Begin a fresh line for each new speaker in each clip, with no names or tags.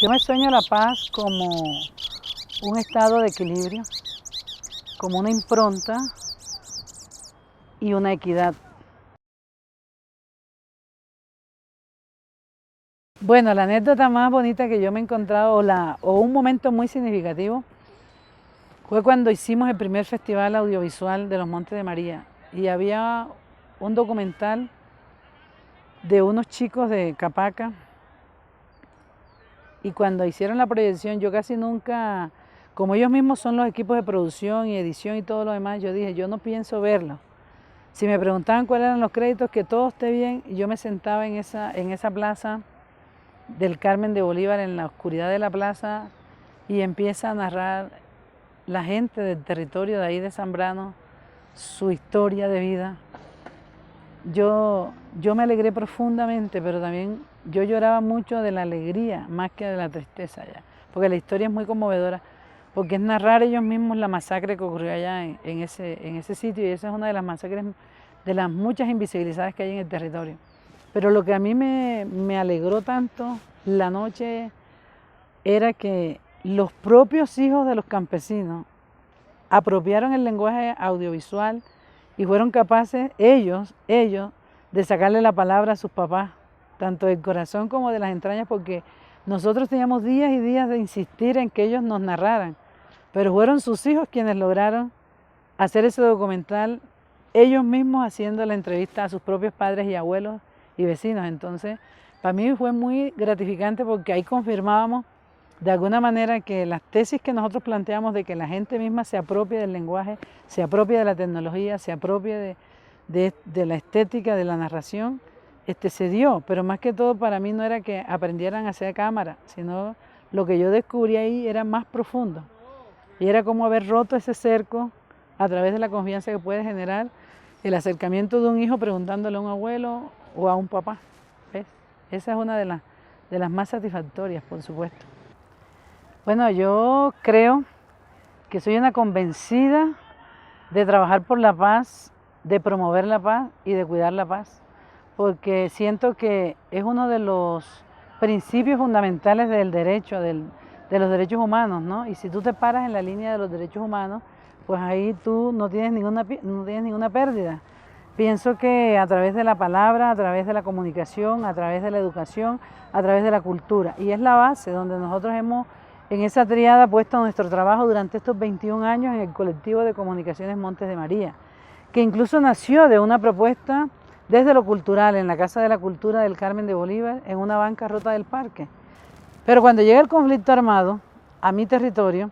Yo me sueño la paz como un estado de equilibrio, como una impronta y una equidad. Bueno, la anécdota más bonita que yo me he encontrado, o un momento muy significativo, fue cuando hicimos el primer festival audiovisual de los Montes de María y había un documental de unos chicos de Capaca y cuando hicieron la proyección yo casi nunca, como ellos mismos son los equipos de producción y edición y todo lo demás, yo dije, yo no pienso verlo. Si me preguntaban cuáles eran los créditos, que todo esté bien, yo me sentaba en esa plaza del Carmen de Bolívar, en la oscuridad de la plaza, y empieza a narrar la gente del territorio de ahí de Zambrano, su historia de vida. Yo me alegré profundamente, pero también yo lloraba mucho de la alegría más que de la tristeza ya, porque la historia es muy conmovedora, porque es narrar ellos mismos la masacre que ocurrió allá en ese sitio, y esa es una de las masacres, de las muchas invisibilizadas que hay en el territorio. Pero lo que a mí me alegró tanto la noche era que los propios hijos de los campesinos apropiaron el lenguaje audiovisual y fueron capaces ellos, de sacarle la palabra a sus papás, tanto del corazón como de las entrañas, porque nosotros teníamos días y días de insistir en que ellos nos narraran, pero fueron sus hijos quienes lograron hacer ese documental, ellos mismos haciendo la entrevista a sus propios padres y abuelos y vecinos. Entonces, para mí fue muy gratificante porque ahí confirmábamos de alguna manera que las tesis que nosotros planteamos de que la gente misma se apropie del lenguaje, se apropie de la tecnología, se apropie de la estética, de la narración, se dio, pero más que todo para mí no era que aprendieran a hacer cámara, sino lo que yo descubrí ahí era más profundo, y era como haber roto ese cerco a través de la confianza que puede generar el acercamiento de un hijo preguntándole a un abuelo o a un papá, ¿ves? Esa es una de las más satisfactorias, por supuesto. Bueno, yo creo que soy una convencida de trabajar por la paz, de promover la paz y de cuidar la paz, porque siento que es uno de los principios fundamentales del derecho, de los derechos humanos, ¿no? Y si tú te paras en la línea de los derechos humanos, pues ahí tú no tienes ninguna pérdida. Pienso que a través de la palabra, a través de la comunicación, a través de la educación, a través de la cultura, y es la base donde nosotros hemos en esa tríada puesto nuestro trabajo durante estos 21 años en el colectivo de comunicaciones Montes de María, que incluso nació de una propuesta desde lo cultural, en la Casa de la Cultura del Carmen de Bolívar, en una banca rota del parque. Pero cuando llega el conflicto armado a mi territorio,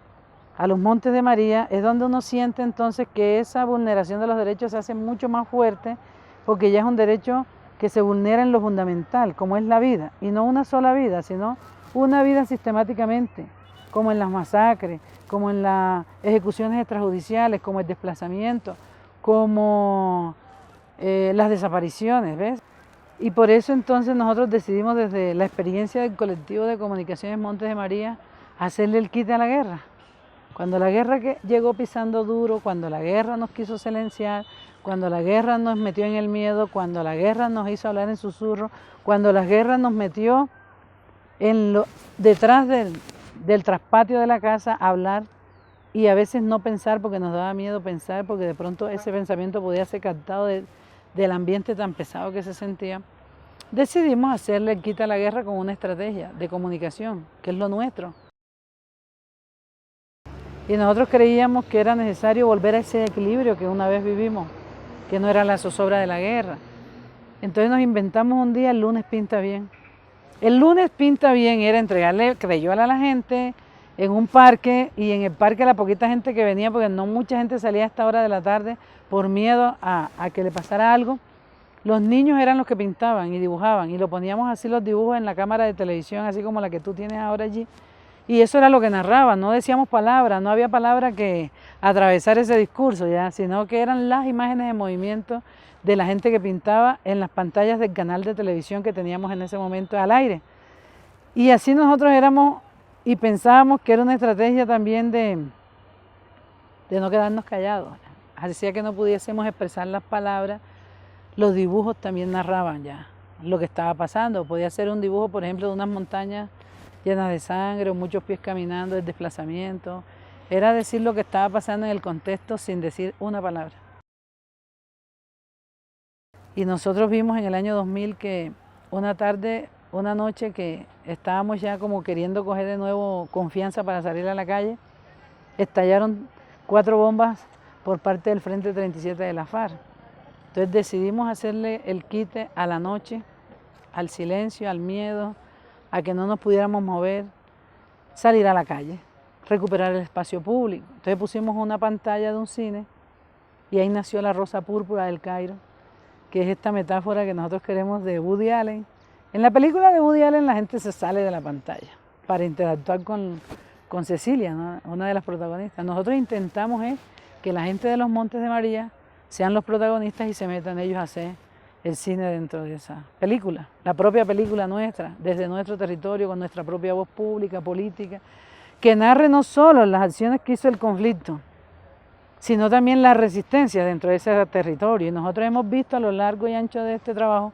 a los Montes de María, es donde uno siente entonces que esa vulneración de los derechos se hace mucho más fuerte, porque ya es un derecho que se vulnera en lo fundamental, como es la vida, y no una sola vida, sino una vida sistemáticamente, como en las masacres, como en las ejecuciones extrajudiciales, como el desplazamiento, como las desapariciones, ¿ves? Y por eso entonces nosotros decidimos desde la experiencia del colectivo de comunicaciones Montes de María hacerle el quite a la guerra. Cuando la guerra llegó pisando duro, cuando la guerra nos quiso silenciar, cuando la guerra nos metió en el miedo, cuando la guerra nos hizo hablar en susurro, cuando la guerra nos metió detrás del traspatio de la casa a hablar y a veces no pensar porque nos daba miedo pensar, porque de pronto ese pensamiento podía ser captado del ambiente tan pesado que se sentía. Decidimos hacerle el quite a la guerra con una estrategia de comunicación, que es lo nuestro. Y nosotros creíamos que era necesario volver a ese equilibrio que una vez vivimos, que no era la zozobra de la guerra. Entonces nos inventamos un día, el lunes pinta bien. El lunes pinta bien era entregarle crayola a la gente en un parque, y en el parque la poquita gente que venía, porque no mucha gente salía a esta hora de la tarde por miedo a que le pasara algo. Los niños eran los que pintaban y dibujaban, y lo poníamos así los dibujos en la cámara de televisión, así como la que tú tienes ahora allí. Y eso era lo que narraba, no decíamos palabras, no había palabra que atravesar ese discurso, ya, sino que eran las imágenes de movimiento de la gente que pintaba en las pantallas del canal de televisión que teníamos en ese momento al aire. Y así nosotros éramos y pensábamos que era una estrategia también de no quedarnos callados. Hacía que no pudiésemos expresar las palabras, los dibujos también narraban ya lo que estaba pasando. Podía ser un dibujo, por ejemplo, de unas montañas llenas de sangre, o muchos pies caminando, el desplazamiento. Era decir lo que estaba pasando en el contexto sin decir una palabra. Y nosotros vimos en el año 2000 que una tarde, una noche que estábamos ya como queriendo coger de nuevo confianza para salir a la calle, estallaron 4 bombas por parte del Frente 37 de la FARC. Entonces decidimos hacerle el quite a la noche, al silencio, al miedo, a que no nos pudiéramos mover, salir a la calle, recuperar el espacio público. Entonces pusimos una pantalla de un cine y ahí nació la Rosa Púrpura del Cairo, que es esta metáfora que nosotros queremos de Woody Allen. En la película de Woody Allen la gente se sale de la pantalla para interactuar con Cecilia, ¿no? Una de las protagonistas. Nosotros intentamos que la gente de los Montes de María sean los protagonistas y se metan ellos a hacer el cine dentro de esa película, la propia película nuestra, desde nuestro territorio, con nuestra propia voz pública, política, que narre no solo las acciones que hizo el conflicto, sino también la resistencia dentro de ese territorio. Y nosotros hemos visto a lo largo y ancho de este trabajo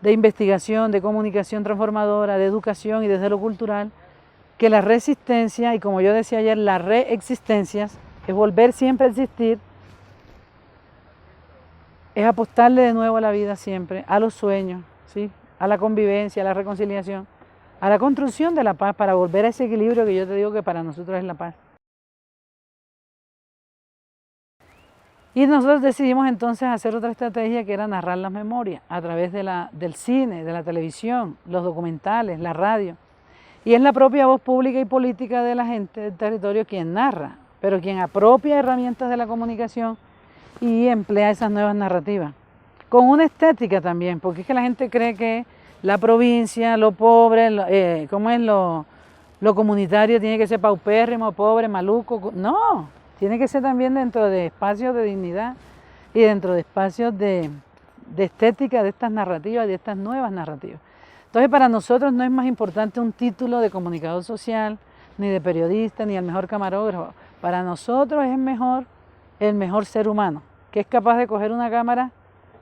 de investigación, de comunicación transformadora, de educación y desde lo cultural, que la resistencia, y como yo decía ayer, las reexistencias, es volver siempre a existir, es apostarle de nuevo a la vida siempre, a los sueños, ¿sí? A la convivencia, a la reconciliación, a la construcción de la paz, para volver a ese equilibrio que yo te digo que para nosotros es la paz. Y nosotros decidimos entonces hacer otra estrategia que era narrar las memorias a través del cine, de la televisión, los documentales, la radio. Y es la propia voz pública y política de la gente del territorio quien narra, pero quien apropia herramientas de la comunicación y emplea esas nuevas narrativas. Con una estética también, porque es que la gente cree que la provincia, lo pobre, lo comunitario tiene que ser paupérrimo, pobre, maluco. No, tiene que ser también dentro de espacios de dignidad y dentro de espacios de estética de estas narrativas, de estas nuevas narrativas. Entonces para nosotros no es más importante un título de comunicador social, ni de periodista, ni el mejor camarógrafo. Para nosotros es el mejor ser humano, que es capaz de coger una cámara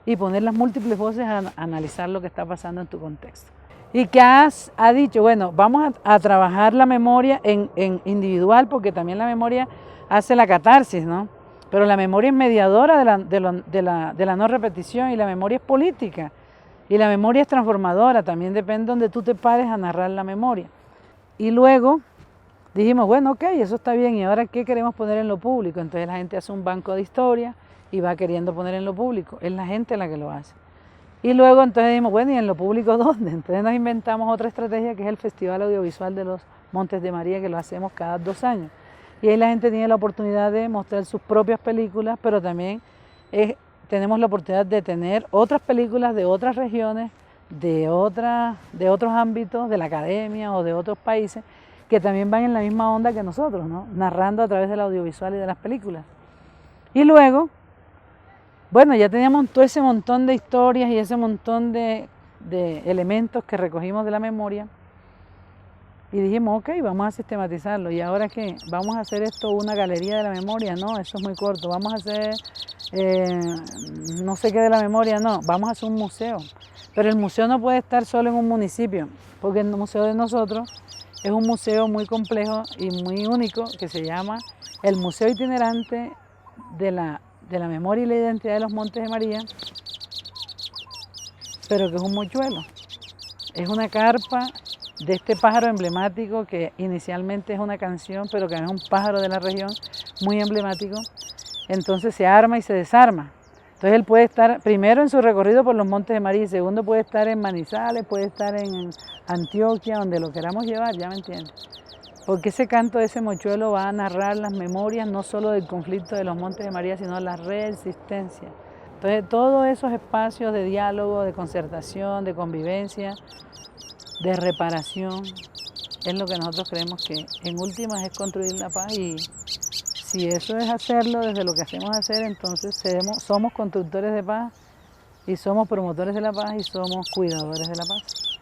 y poner las múltiples voces a analizar lo que está pasando en tu contexto. Y que ha dicho, bueno, vamos a trabajar la memoria en individual, porque también la memoria hace la catarsis, ¿no? Pero la memoria es mediadora de la no repetición, y la memoria es política, y la memoria es transformadora, también depende de donde tú te pares a narrar la memoria. Y luego dijimos, bueno, ok, eso está bien, ¿y ahora qué queremos poner en lo público? Entonces la gente hace un banco de historia y va queriendo poner en lo público, es la gente la que lo hace. Y luego entonces dijimos, bueno, ¿y en lo público dónde? Entonces nos inventamos otra estrategia que es el Festival Audiovisual de los Montes de María, que lo hacemos cada 2 años. Y ahí la gente tiene la oportunidad de mostrar sus propias películas, pero también tenemos la oportunidad de tener otras películas de otras regiones, de otros ámbitos, de la academia o de otros países, que también van en la misma onda que nosotros, ¿no? Narrando a través del audiovisual y de las películas. Y luego, bueno, ya teníamos todo ese montón de historias y ese montón de elementos que recogimos de la memoria, y dijimos, ok, vamos a sistematizarlo. ¿Y ahora qué? ¿Vamos a hacer esto una galería de la memoria? No, eso es muy corto. ¿Vamos a hacer no sé qué de la memoria? No, vamos a hacer un museo. Pero el museo no puede estar solo en un municipio, porque el museo de nosotros es un museo muy complejo y muy único, que se llama el Museo Itinerante de la Memoria y la Identidad de los Montes de María, pero que es un mochuelo. Es una carpa de este pájaro emblemático que inicialmente es una canción, pero que es un pájaro de la región muy emblemático. Entonces se arma y se desarma. Entonces él puede estar primero en su recorrido por los Montes de María, y segundo puede estar en Manizales, puede estar en Antioquia, donde lo queramos llevar, ya me entiendes. Porque ese canto de ese mochuelo va a narrar las memorias no solo del conflicto de los Montes de María, sino la reexistencia. Entonces todos esos espacios de diálogo, de concertación, de convivencia, de reparación, es lo que nosotros creemos que en últimas es construir la paz, y si eso es hacerlo desde lo que hacemos hacer, entonces somos constructores de paz y somos promotores de la paz y somos cuidadores de la paz.